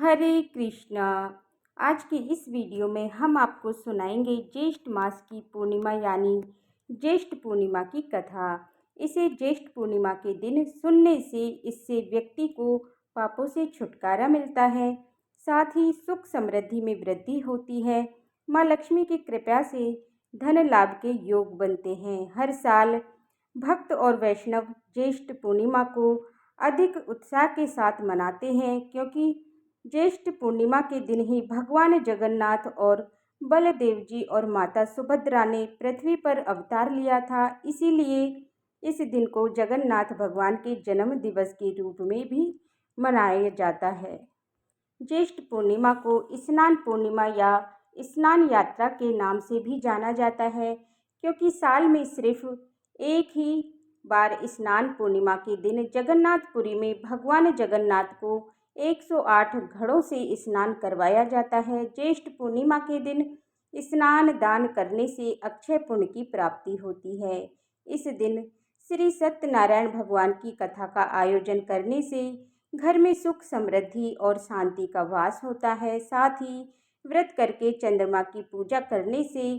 हरे कृष्णा। आज की इस वीडियो में हम आपको सुनाएंगे ज्येष्ठ मास की पूर्णिमा यानी ज्येष्ठ पूर्णिमा की कथा। इसे ज्येष्ठ पूर्णिमा के दिन सुनने से इससे व्यक्ति को पापों से छुटकारा मिलता है, साथ ही सुख समृद्धि में वृद्धि होती है। माँ लक्ष्मी की कृपा से धन लाभ के योग बनते हैं। हर साल भक्त और वैष्णव ज्येष्ठ पूर्णिमा को अधिक उत्साह के साथ मनाते हैं, क्योंकि ज्येष्ठ पूर्णिमा के दिन ही भगवान जगन्नाथ और बलदेव जी और माता सुभद्रा ने पृथ्वी पर अवतार लिया था। इसीलिए इस दिन को जगन्नाथ भगवान के जन्म दिवस के रूप में भी मनाया जाता है। ज्येष्ठ पूर्णिमा को स्नान पूर्णिमा या स्नान यात्रा के नाम से भी जाना जाता है, क्योंकि साल में सिर्फ एक ही बार स्नान पूर्णिमा के दिन जगन्नाथपुरी में भगवान जगन्नाथ को 108 घड़ों से स्नान करवाया जाता है। ज्येष्ठ पूर्णिमा के दिन स्नान दान करने से अक्षय पुण्य की प्राप्ति होती है। इस दिन श्री सत्यनारायण भगवान की कथा का आयोजन करने से घर में सुख समृद्धि और शांति का वास होता है। साथ ही व्रत करके चंद्रमा की पूजा करने से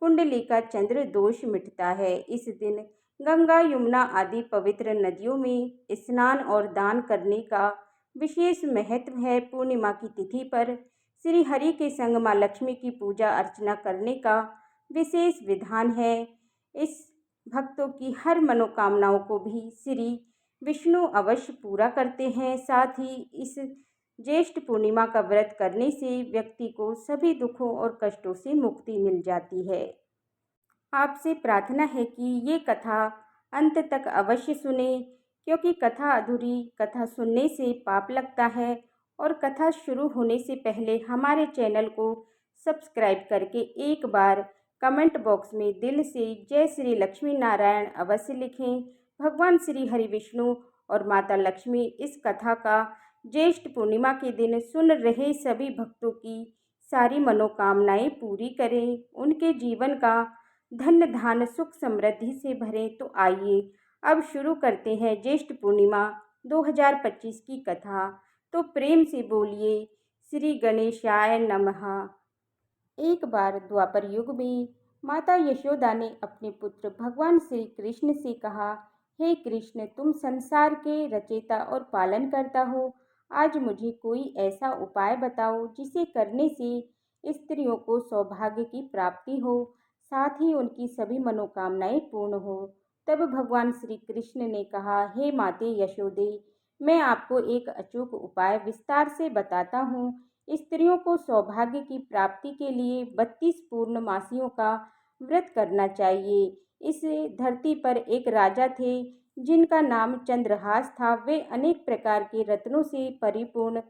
कुंडली का चंद्र दोष मिटता है। इस दिन गंगा यमुना आदि पवित्र नदियों में स्नान और दान करने का विशेष महत्व है। पूर्णिमा की तिथि पर श्री हरि के संग माँ लक्ष्मी की पूजा अर्चना करने का विशेष विधान है। इस भक्तों की हर मनोकामनाओं को भी श्री विष्णु अवश्य पूरा करते हैं। साथ ही इस ज्येष्ठ पूर्णिमा का व्रत करने से व्यक्ति को सभी दुखों और कष्टों से मुक्ति मिल जाती है। आपसे प्रार्थना है कि ये कथा अंत तक अवश्य सुने, क्योंकि कथा अधूरी कथा सुनने से पाप लगता है। और कथा शुरू होने से पहले हमारे चैनल को सब्सक्राइब करके एक बार कमेंट बॉक्स में दिल से जय श्री लक्ष्मी नारायण अवश्य लिखें। भगवान श्री हरि विष्णु और माता लक्ष्मी इस कथा का ज्येष्ठ पूर्णिमा के दिन सुन रहे सभी भक्तों की सारी मनोकामनाएं पूरी करें, उनके जीवन का धन धान सुख समृद्धि से भरें। तो आइए अब शुरू करते हैं ज्येष्ठ पूर्णिमा 2025 की कथा। तो प्रेम से बोलिए श्री गणेशाय नमः। एक बार द्वापर युग में माता यशोदा ने अपने पुत्र भगवान श्री कृष्ण से कहा, हे कृष्ण, तुम संसार के रचयिता और पालन करता हो। आज मुझे कोई ऐसा उपाय बताओ जिसे करने से स्त्रियों को सौभाग्य की प्राप्ति हो, साथ ही उनकी सभी मनोकामनाएं पूर्ण हो। तब भगवान श्री कृष्ण ने कहा, हे माते यशोदे, मैं आपको एक अचूक उपाय विस्तार से बताता हूँ। स्त्रियों को सौभाग्य की प्राप्ति के लिए 32 पूर्णमासियों का व्रत करना चाहिए। इस धरती पर एक राजा थे जिनका नाम चंद्रहास था। वे अनेक प्रकार के रत्नों से परिपूर्ण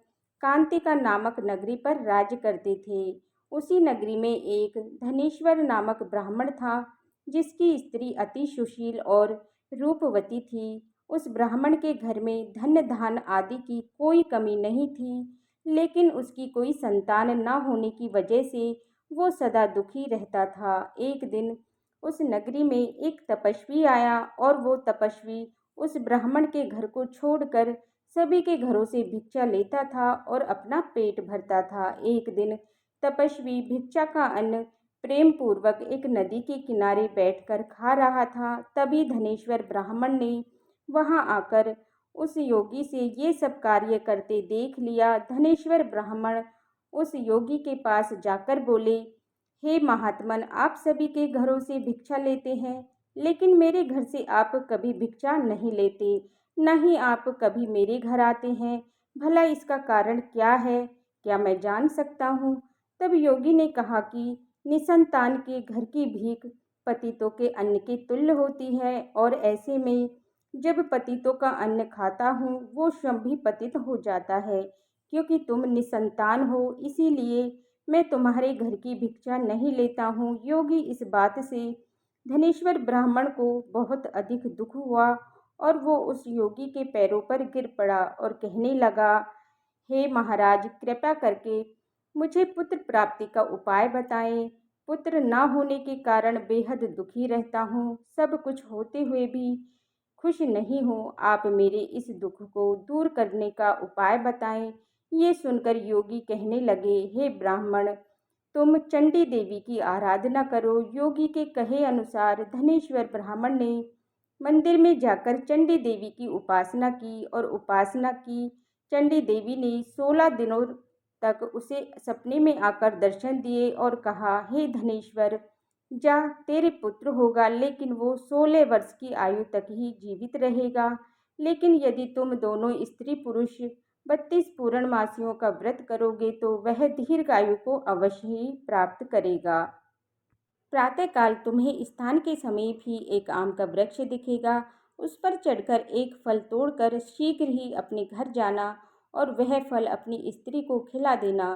कांतिका नामक नगरी पर राज्य करते थे। उसी नगरी में एक धनेश्वर नामक ब्राह्मण था, जिसकी स्त्री अति सुशील और रूपवती थी। उस ब्राह्मण के घर में धन धान आदि की कोई कमी नहीं थी, लेकिन उसकी कोई संतान न होने की वजह से वो सदा दुखी रहता था। एक दिन उस नगरी में एक तपस्वी आया और वो तपस्वी उस ब्राह्मण के घर को छोड़कर सभी के घरों से भिक्षा लेता था और अपना पेट भरता था। एक दिन तपस्वी भिक्षा का अन्न प्रेम पूर्वक एक नदी के किनारे बैठकर खा रहा था। तभी धनेश्वर ब्राह्मण ने वहां आकर उस योगी से ये सब कार्य करते देख लिया। धनेश्वर ब्राह्मण उस योगी के पास जाकर बोले, हे महात्मन, आप सभी के घरों से भिक्षा लेते हैं, लेकिन मेरे घर से आप कभी भिक्षा नहीं लेते, न ही आप कभी मेरे घर आते हैं। भला इसका कारण क्या है? क्या मैं जान सकता हूँ? तब योगी ने कहा कि निसंतान के घर की भीख पतितों के अन्न के तुल्य होती है, और ऐसे में जब पतितों का अन्न खाता हूँ वो श्रम भी पतित हो जाता है। क्योंकि तुम निसंतान हो, इसीलिए मैं तुम्हारे घर की भिक्षा नहीं लेता हूँ। योगी इस बात से धनेश्वर ब्राह्मण को बहुत अधिक दुख हुआ और वो उस योगी के पैरों पर गिर पड़ा और कहने लगा, हे महाराज, कृपा करके मुझे पुत्र प्राप्ति का उपाय बताएं। पुत्र न होने के कारण बेहद दुखी रहता हूँ। सब कुछ होते हुए भी खुश नहीं हूँ। आप मेरे इस दुख को दूर करने का उपाय बताएं। ये सुनकर योगी कहने लगे, हे ब्राह्मण, तुम चंडी देवी की आराधना करो। योगी के कहे अनुसार धनेश्वर ब्राह्मण ने मंदिर में जाकर चंडी देवी की उपासना की और उपासना की। चंडी देवी ने 16 दिनों तक उसे सपने में आकर दर्शन दिए और कहा, हे धनेश्वर, जा, तेरे पुत्र होगा, लेकिन वो 16 वर्ष की आयु तक ही जीवित रहेगा। लेकिन यदि तुम दोनों स्त्री पुरुष 32 पूर्णमासियों का व्रत करोगे तो वह दीर्घायु को अवश्य ही प्राप्त करेगा। प्रातःकाल तुम्हें स्थान के समीप ही एक आम का वृक्ष दिखेगा। उस पर चढ़कर एक फल तोड़कर शीघ्र ही अपने घर जाना और वह फल अपनी स्त्री को खिला देना।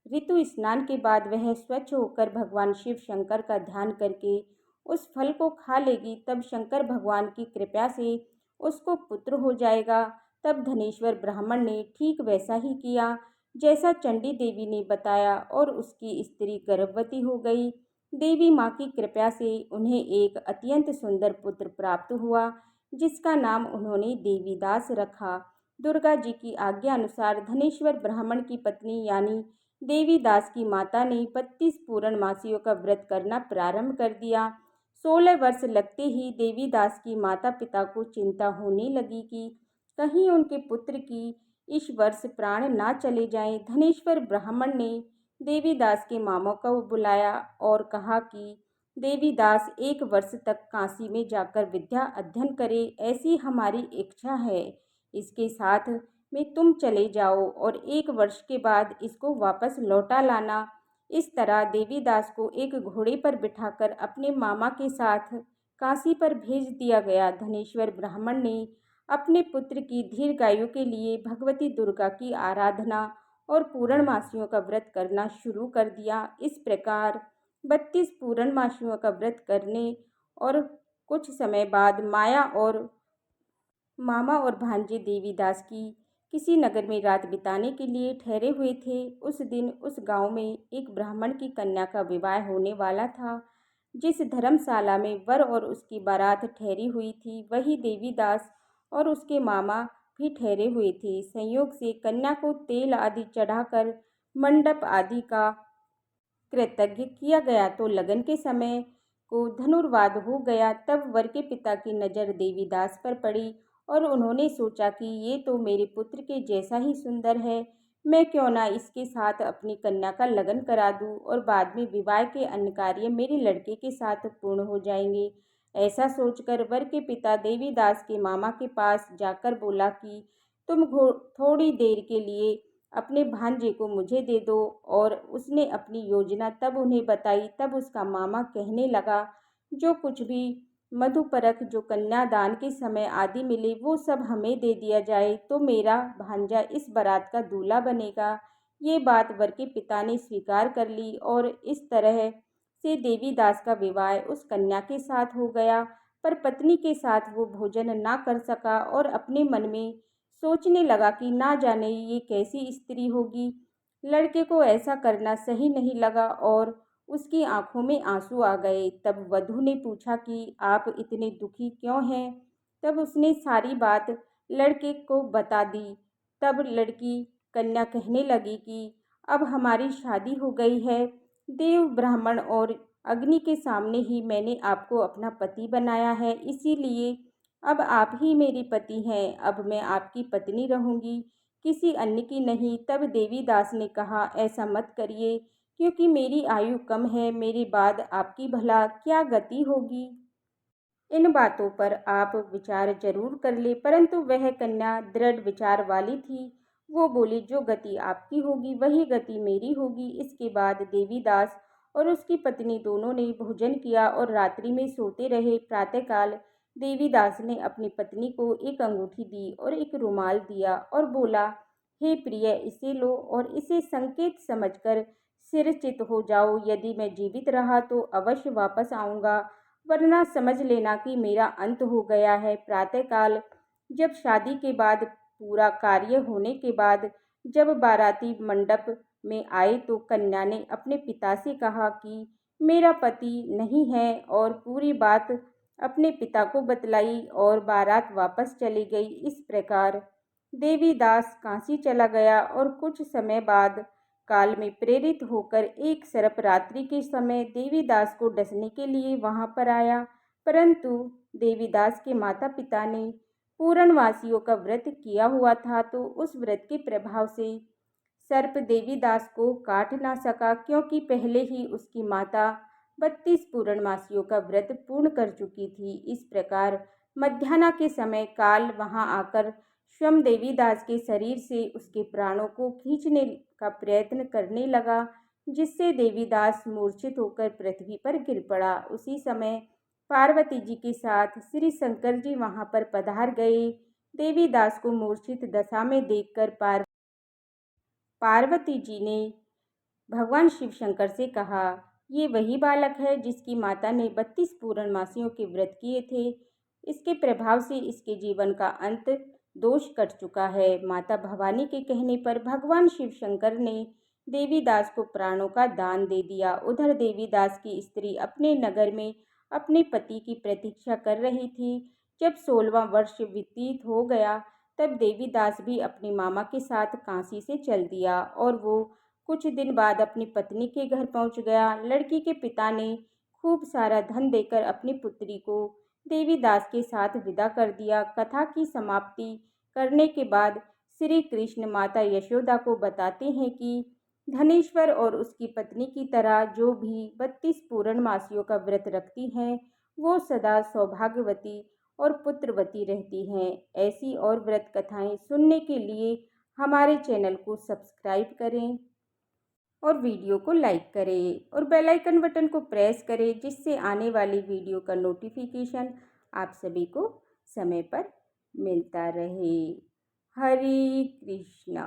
ऋतु स्नान के बाद वह स्वच्छ होकर भगवान शिव शंकर का ध्यान करके उस फल को खा लेगी। तब शंकर भगवान की कृपा से उसको पुत्र हो जाएगा। तब धनेश्वर ब्राह्मण ने ठीक वैसा ही किया जैसा चंडी देवी ने बताया और उसकी स्त्री गर्भवती हो गई। देवी माँ की कृपा से उन्हें एक अत्यंत सुंदर पुत्र प्राप्त हुआ, जिसका नाम उन्होंने देवीदास रखा। दुर्गा जी की आज्ञा अनुसार धनेश्वर ब्राह्मण की पत्नी यानी देवीदास की माता ने 32 पूर्णमासियों का व्रत करना प्रारंभ कर दिया। 16 वर्ष लगते ही देवीदास की माता पिता को चिंता होने लगी कि कहीं उनके पुत्र की इस वर्ष प्राण ना चले जाएं। धनेश्वर ब्राह्मण ने देवीदास के मामा को बुलाया और कहा कि देवीदास 1 वर्ष तक काशी में जाकर विद्या अध्ययन करे, ऐसी हमारी इच्छा है। इसके साथ में तुम चले जाओ और 1 वर्ष के बाद इसको वापस लौटा लाना। इस तरह देवीदास को एक घोड़े पर बिठाकर अपने मामा के साथ काशी पर भेज दिया गया। धनेश्वर ब्राह्मण ने अपने पुत्र की दीर्घायु के लिए भगवती दुर्गा की आराधना और पूर्णमासियों का व्रत करना शुरू कर दिया। इस प्रकार 32 पूर्णमासियों का व्रत करने और कुछ समय बाद मामा और भांजे देवीदास की किसी नगर में रात बिताने के लिए ठहरे हुए थे। उस दिन उस गांव में एक ब्राह्मण की कन्या का विवाह होने वाला था। जिस धर्मशाला में वर और उसकी बारात ठहरी हुई थी, वही देवीदास और उसके मामा भी ठहरे हुए थे। संयोग से कन्या को तेल आदि चढ़ाकर मंडप आदि का कृतज्ञ किया गया तो लगन के समय को धनुर्वाद हो गया। तब वर के पिता की नज़र देवीदास पर पड़ी और उन्होंने सोचा कि ये तो मेरे पुत्र के जैसा ही सुंदर है, मैं क्यों ना इसके साथ अपनी कन्या का लगन करा दूं और बाद में विवाह के अन्य कार्य मेरे लड़के के साथ पूर्ण हो जाएंगे। ऐसा सोचकर वर के पिता देवीदास के मामा के पास जाकर बोला कि तुम थोड़ी देर के लिए अपने भांजे को मुझे दे दो। और उसने अपनी योजना तब उन्हें बताई। तब उसका मामा कहने लगा, जो कुछ भी मधुपरक जो कन्यादान के समय आदि मिले वो सब हमें दे दिया जाए तो मेरा भांजा इस बारात का दूल्हा बनेगा। ये बात वर के पिता ने स्वीकार कर ली और इस तरह से देवीदास का विवाह उस कन्या के साथ हो गया। पर पत्नी के साथ वो भोजन ना कर सका और अपने मन में सोचने लगा कि ना जाने ये कैसी स्त्री होगी। लड़के को ऐसा करना सही नहीं लगा और उसकी आंखों में आंसू आ गए। तब वधू ने पूछा कि आप इतने दुखी क्यों हैं। तब उसने सारी बात लड़के को बता दी। तब लड़की कन्या कहने लगी कि अब हमारी शादी हो गई है। देव, ब्राह्मण और अग्नि के सामने ही मैंने आपको अपना पति बनाया है, इसीलिए अब आप ही मेरे पति हैं। अब मैं आपकी पत्नी रहूंगी, किसी अन्य की नहीं। तब देवीदास ने कहा, ऐसा मत करिए, क्योंकि मेरी आयु कम है, मेरे बाद आपकी भला क्या गति होगी। इन बातों पर आप विचार जरूर कर ले। परंतु वह कन्या दृढ़ विचार वाली थी। वो बोली, जो गति आपकी होगी वही गति मेरी होगी। इसके बाद देवीदास और उसकी पत्नी दोनों ने भोजन किया और रात्रि में सोते रहे। प्रातःकाल देवीदास ने अपनी पत्नी को एक अंगूठी दी और एक रुमाल दिया और बोला, हे प्रिय, इसे लो और इसे संकेत समझकर सिरचित हो जाओ। यदि मैं जीवित रहा तो अवश्य वापस आऊँगा, वरना समझ लेना कि मेरा अंत हो गया है। प्रातःकाल जब शादी के बाद पूरा कार्य होने के बाद जब बाराती मंडप में आए तो कन्या ने अपने पिता से कहा कि मेरा पति नहीं है और पूरी बात अपने पिता को बतलाई और बारात वापस चली गई। इस प्रकार देवीदास काशी चला गया और कुछ समय बाद काल में प्रेरित होकर एक सर्प रात्रि के समय देवीदास को डसने के लिए वहां पर आया, परंतु देवीदास के माता पिता ने पूर्णवासियों का व्रत किया हुआ था, तो उस व्रत के प्रभाव से सर्प देवीदास को काट ना सका, क्योंकि पहले ही उसकी माता 32 पूर्णमासियों का व्रत पूर्ण कर चुकी थी। इस प्रकार मध्याह्न के समय काल वहां आकर स्वयं देवीदास के शरीर से उसके प्राणों को खींचने का प्रयत्न करने लगा, जिससे देवीदास मूर्छित होकर पृथ्वी पर गिर पड़ा। उसी समय पार्वती जी के साथ श्री शंकर जी वहां पर पधार गए। देवीदास को मूर्छित दशा में देखकर पार्वती जी ने भगवान शिव शंकर से कहा, ये वही बालक है जिसकी माता ने 32 पूर्णमासियों के व्रत किए थे। इसके प्रभाव से इसके जीवन का अंत दोष कट चुका है। माता भवानी के कहने पर भगवान शिव शंकर ने देवीदास को प्राणों का दान दे दिया। उधर देवीदास की स्त्री अपने नगर में अपने पति की प्रतीक्षा कर रही थी। जब 16वां वर्ष व्यतीत हो गया, तब देवीदास भी अपने मामा के साथ काशी से चल दिया और वो कुछ दिन बाद अपनी पत्नी के घर पहुंच गया। लड़की के पिता ने खूब सारा धन देकर अपनी पुत्री को देवीदास के साथ विदा कर दिया। कथा की समाप्ति करने के बाद श्री कृष्ण माता यशोदा को बताते हैं कि धनेश्वर और उसकी पत्नी की तरह जो भी 32 पूर्णमासियों का व्रत रखती हैं, वो सदा सौभाग्यवती और पुत्रवती रहती हैं। ऐसी और व्रत कथाएं सुनने के लिए हमारे चैनल को सब्सक्राइब करें और वीडियो को लाइक करें और बेल आइकन बटन को प्रेस करें, जिससे आने वाली वीडियो का नोटिफिकेशन आप सभी को समय पर मिलता रहे। हरे कृष्णा।